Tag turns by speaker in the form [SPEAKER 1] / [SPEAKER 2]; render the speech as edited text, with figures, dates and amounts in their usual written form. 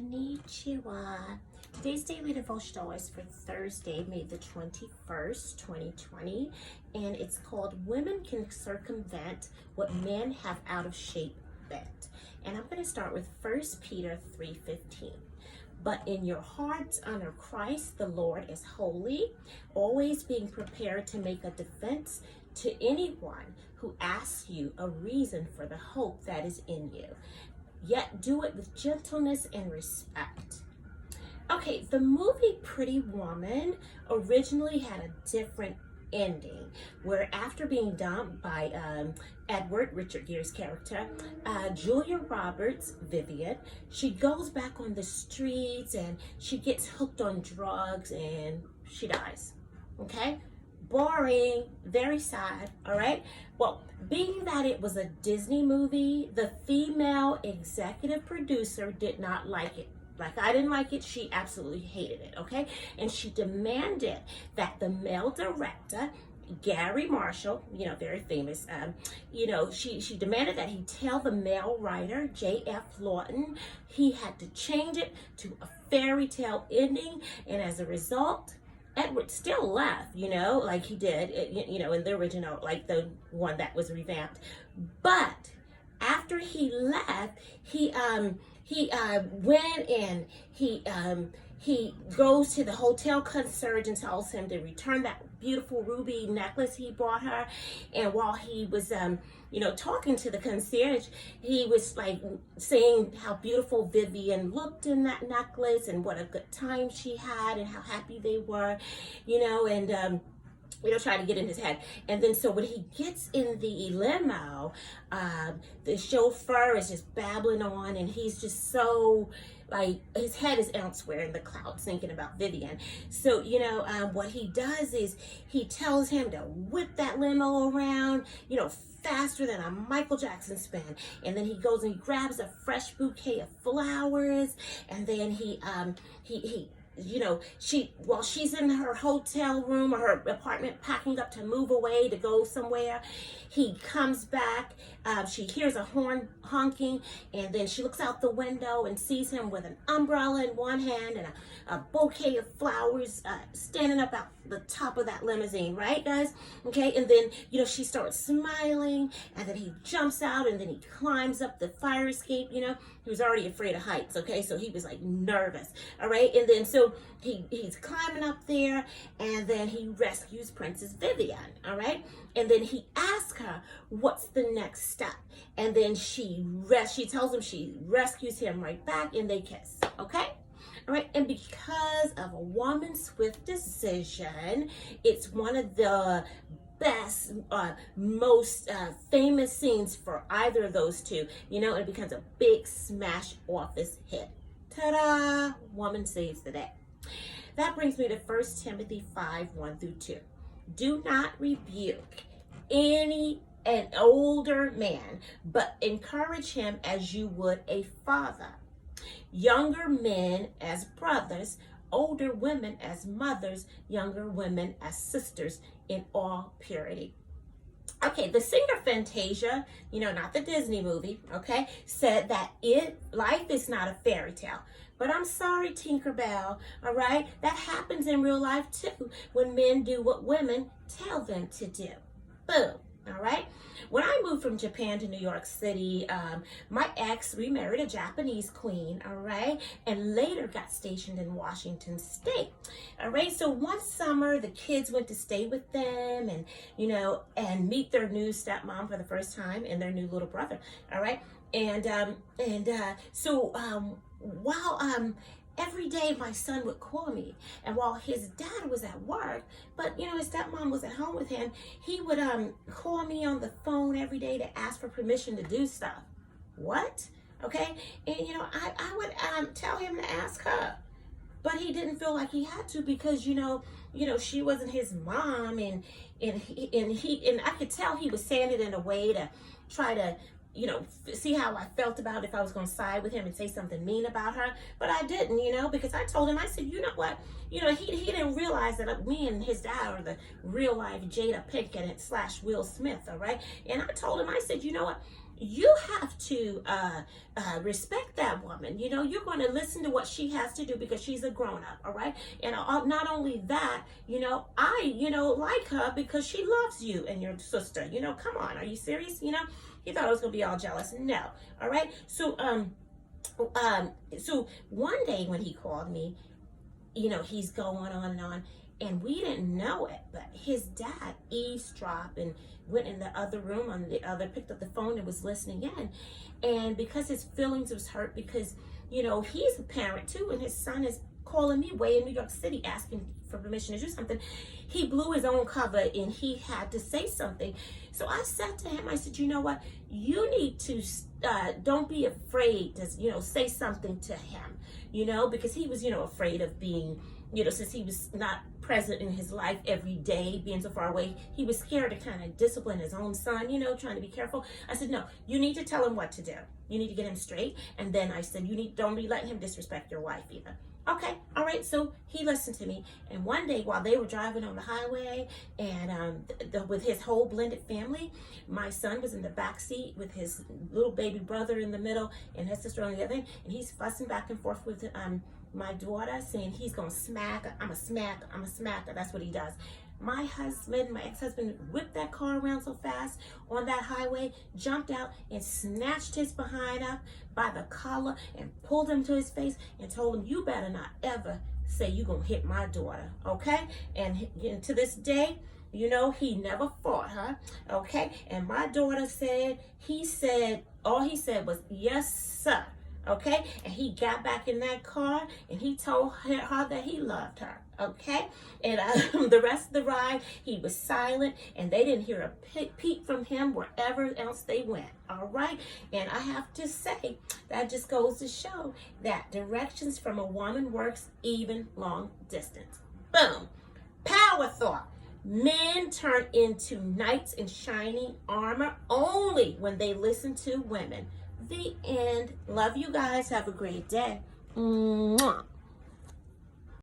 [SPEAKER 1] Konnichiwa. Today's daily devotional is for Thursday, May the 21st, 2020, and it's called Women Can Circumvent What Men Have Out of Shape Bent. And I'm going to start with 1 Peter 3:15. But in your hearts honor Christ the Lord as holy, always being prepared to make a defense to anyone who asks you a reason for the hope that is in you. Yet do it with gentleness and respect. Okay, the movie Pretty Woman originally had a different ending, where after being dumped by Edward, Richard Gere's character, Julia Roberts, Vivian, she goes back on the streets and she gets hooked on drugs and she dies. Okay? Boring, very sad, all right? Well, being that it was a Disney movie, the female executive producer did not like it. Like I didn't like it, she absolutely hated it, okay? And she demanded that the male director, Gary Marshall, very famous, she demanded that he tell the male writer, J.F. Lawton, he had to change it to a fairy tale ending, and as a result, Edward still left, like he did, in the original, like the one that was revamped. But after he left, he went and he goes to the hotel concierge and tells him to return that beautiful ruby necklace he bought her. And while he was, talking to the concierge, he was like saying how beautiful Vivian looked in that necklace and what a good time she had and how happy they were, trying to get in his head. And then so when he gets in the limo, the chauffeur is just babbling on and he's just so, like, his head is elsewhere in the clouds thinking about Vivian. So, what he does is he tells him to whip that limo around, faster than a Michael Jackson spin. And then he goes and he grabs a fresh bouquet of flowers. And then while she's in her hotel room or her apartment packing up to move away to go somewhere, he comes back, she hears a horn honking, and then she looks out the window and sees him with an umbrella in one hand and a bouquet of flowers standing up out the top of that limousine, right, guys? Okay, and then, she starts smiling, and then he jumps out, and then he climbs up the fire escape, he was already afraid of heights, okay, so he was like nervous, all right, and then so he's climbing up there, and then he rescues Princess Vivian, all right, and then he asks her, what's the next step? And then she tells him she rescues him right back, and they kiss, okay? All right, and because of a woman's swift decision, it's one of the best, most famous scenes for either of those two, and it becomes a big smash office hit. Ta-da! Woman saves the day. That brings me to 1 Timothy 5:1-2. Do not rebuke an older man, but encourage him as you would a father. Younger men as brothers, older women as mothers, younger women as sisters, in all purity. Okay, the singer Fantasia, not the Disney movie, okay, said that life is not a fairy tale. But I'm sorry, Tinkerbell, all right? That happens in real life too, when men do what women tell them to do. Boom, all right? When I moved from Japan to New York City, my ex remarried a Japanese queen, all right, and later got stationed in Washington State, all right. So one summer, the kids went to stay with them, and and meet their new stepmom for the first time and their new little brother, all right. So while every day my son would call me, and while his dad was at work, but his stepmom was at home with him, he would call me on the phone every day to ask for permission to do stuff. What? Okay? And I would tell him to ask her, but he didn't feel like he had to because she wasn't his mom, and I could tell he was saying it in a way to try to see how I felt about if I was going to side with him and say something mean about her. But I didn't, because I told him, I said, you know what? He didn't realize that me and his dad are the real life Jada Pinkett / Will Smith, all right? And I told him, I said, you know what? you have to respect that woman. You know, you're going to listen to what she has to do because she's a grown-up, all right? And not only that, you know, I, you know, like her because she loves you and your sister. You know, come on, are you serious? You know, he thought I was going to be all jealous. No, all right? So, so one day when he called me, you know, he's going on and on. And we didn't know it, but his dad eavesdropped and went in the other room on the other, picked up the phone and was listening in. And because his feelings was hurt, because, you know, he's a parent too, and his son is calling me way in New York City asking for permission to do something, he blew his own cover and he had to say something. So I said to him, I said, you know what, you need to, don't be afraid to, you know, say something to him, you know, because he was, you know, afraid of being, you know, since he was not present in his life every day, being so far away, he was scared to kind of discipline his own son, you know, trying to be careful. I said, no, you need to tell him what to do. You need to get him straight. And then I said, don't be letting him disrespect your wife either. Okay, all right, so he listened to me. And one day while they were driving on the highway and with his whole blended family, my son was in the back seat with his little baby brother in the middle and his sister on the other end, and he's fussing back and forth with my daughter, saying he's gonna smack her, I'm a smack her. That's what he does. My husband, my ex-husband, whipped that car around so fast on that highway, jumped out and snatched his behind up by the collar and pulled him to his face and told him, you better not ever say you gonna hit my daughter, okay? And to this day, you know, he never fought her, okay? And my daughter said, all he said was, yes, sir. Okay, and he got back in that car and he told her that he loved her. Okay, and the rest of the ride he was silent and they didn't hear a peep from him wherever else they went. All right, and I have to say that just goes to show that directions from a woman works even long distance. Boom. Power thought. Men turn into knights in shining armor only when they listen to women. The end. Love you guys. Have a great day. Mwah.